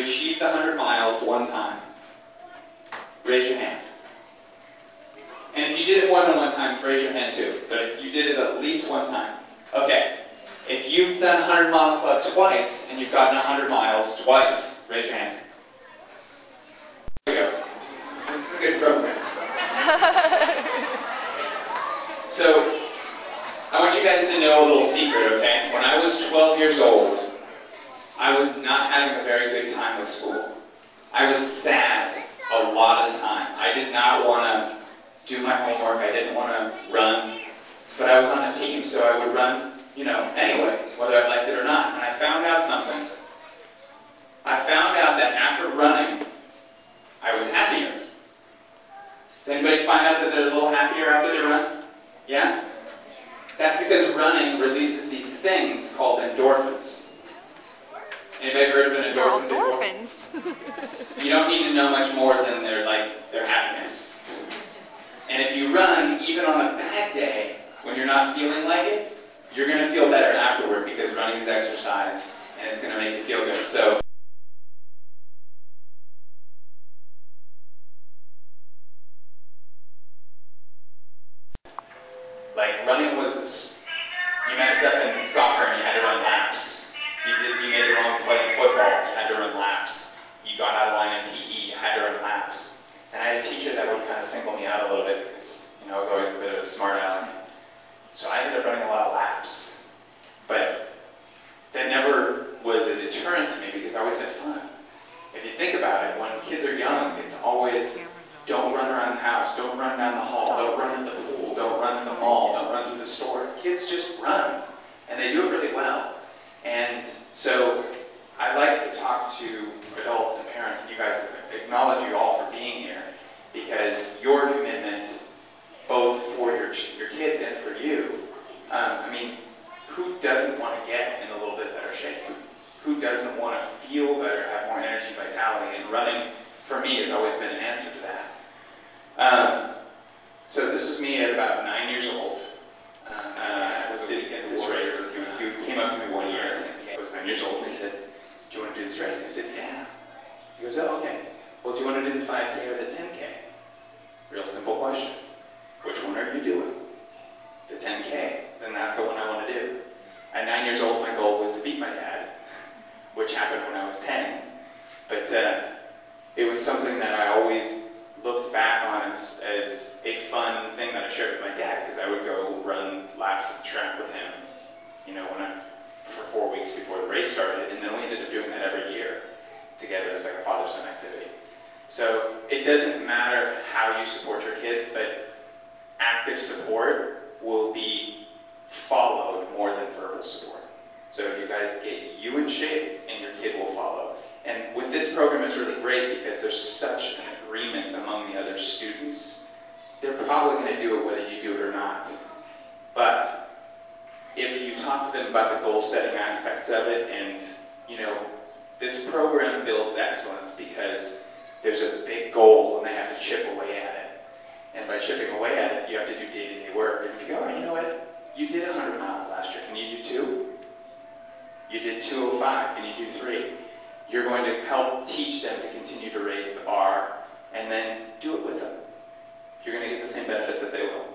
you achieved the 100 miles one time, raise your hand. And if you did it more than one time, raise your hand too. But if you did it at least one time. Okay. If you've done 100 Mile Club twice, and you've gotten 100 miles twice, raise your hand. There we go. This is a good program. So, I want you guys to know a little secret, okay? When I was 12 years old, I was not having a very good time with school. I was sad a lot of the time. I did not want to do my homework. I didn't want to run. But I was on a team, so I would run, you know, anyway, whether I liked it or not. And I found out something. I found out that after running, I was happier. Does anybody find out that they're a little happier after they run? Yeah? That's because running releases these things called endorphins. Anybody heard of an endorphin before? Endorphins. You don't need to know much more than their happiness. And if you run, even on a bad day, when you're not feeling like it, you're going to feel better afterward because running is exercise and it's going to make you feel good. So, like running was this, you messed up in soccer and you had to run laps. You made the wrong play in football, you had to run laps. You got out of line in PE, you had to run laps. And I had a teacher that would kind of single me out a little bit because, you know, I was always a bit of a smart aleck. So I ended up running a lot of laps. But that never was a deterrent to me because I always had fun. If you think about it, when kids are young, it's always, don't run around the house, don't run down the hall, don't run in the pool, don't run in the mall, don't run through the store. Kids just run, and they do it really well. And so I like to talk to adults and parents, and you guys acknowledge you all for being here, because your commitment, both for your kids and for you, I mean, who doesn't want to get in a little bit better shape? Who doesn't want to feel better, have more energy, vitality? And running, for me, has always been an answer to that. So this was me at about 9 years old. I didn't get this race. He came up to me one year at 10K. I was 9 years old, and he said, do you want to do this race? I said, yeah. He goes, oh, okay. Well, do you want to do the 5K or the 10K? Real simple question. Which one are you doing? The 10K. Then that's the one I want to do. At 9 years old, my goal was to beat my dad, which happened when I was 10. But it was something that I always looked back on as a fun thing that I shared with my dad, because I would go run laps of the track with him, you know, for 4 weeks before the race started, and then we ended up doing that every year together as like a father-son activity. So it doesn't matter how you support your kids, but active support will be followed more than verbal support. So you guys get you in shape, and your kid will follow. And with this program, it's really great because there's such an agreement among the other students. They're probably going to do it whether you do it or not. But if you talk to them about the goal-setting aspects of it, and, you know, this program builds excellence because there's a big goal and they have to chip away at it. And by chipping away at it, you have to do day-to-day work. And if you go, oh, you know what? You did 100 miles last year. Can you do 2? You did 205. Can you do 3? You're going to help teach them to continue to raise the bar, and then do it with them. You're going to get the same benefits that they will.